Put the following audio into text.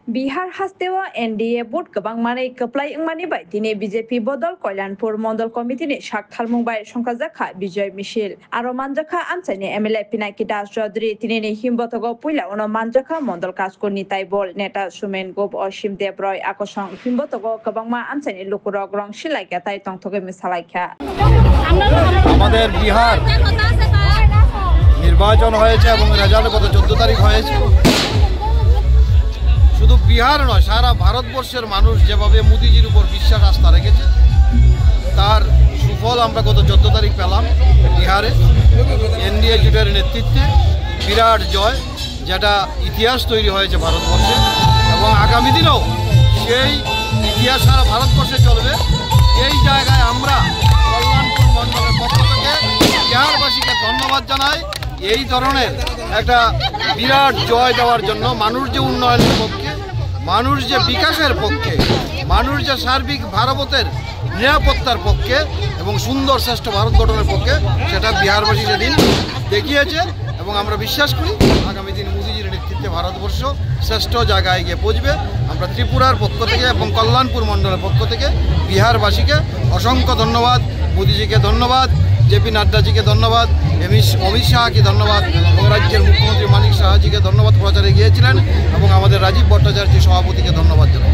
Bihar हास्तेव NDA board गोबां माने कप्लाई इंमानि bye दिनै बीजेपी बदल कल्याणपुर मंडल कमिटिनि साकथालमुं बाय संखाजाखा विजय मिছিল आरो मानजाखा आनसाइनि एमएलए पिनाकी दास चौधरी तिनिनि हिमबतगो पुइला उनो मानजाखा मंडल काजकुनि ताइबल नेता सुमेन गोप असीम देवरय आकसं हिमबतगो गोबांमा आनसाइनि लुकुरक रं सिलाइका ताइ तंथगे मिसालाइखा আমাদের বিহার নির্বাচন হয়েছে এবং রেজাল্ট গত 14 তারিখ হয়েছে। শুধু বিহার নয়, সারা ভারতবর্ষের মানুষ যেভাবে মোদিজির উপর বিশ্বাস আস্থা রেখেছে তার সুফল আমরা গত 14 তারিখ পেলাম। বিহারে এনডিএ জোটের নেতৃত্বে বিরাট জয়, যেটা ইতিহাস তৈরি হয়েছে ভারতবর্ষে এবং আগামী দিনেও সেই ইতিহাস সারা ভারতবর্ষে চলবে। এই জায়গায় আমরা কল্যাণপুর মণ্ডলের পক্ষ থেকে বিহারবাসীকে ধন্যবাদ জানাই এই ধরনের একটা বিরাট জয় দেওয়ার জন্য। মানুষ যে উন্নয়নের পক্ষে, মানুষ যে বিকাশের পক্ষে, মানুষ যে সার্বিক ভারতের নিরাপত্তার পক্ষে এবং সুন্দর শ্রেষ্ঠ ভারত গঠনের পক্ষে, সেটা বিহারবাসী সেদিন দেখিয়েছে এবং আমরা বিশ্বাস করি আগামী দিন মোদিজির নেতৃত্বে ভারতবর্ষ শ্রেষ্ঠ জায়গায় গিয়ে পৌঁছবে। আমরা ত্রিপুরার পক্ষ থেকে এবং কল্যাণপুর মণ্ডলের পক্ষ থেকে বিহারবাসীকে অসংখ্য ধন্যবাদ, মোদিজিকে ধন্যবাদ, জেপি নাড্ডাজিকে ধন্যবাদ, অমিত শাহকে ধন্যবাদ এবং রাজ্যের মুখ্যমন্ত্রী মানিক সাহাজিকে ধন্যবাদ প্রচারে গিয়েছিলেন এবং আমাদের রাজীব ভট্টাচার্য সভাপতিকে ধন্যবাদ জানাই।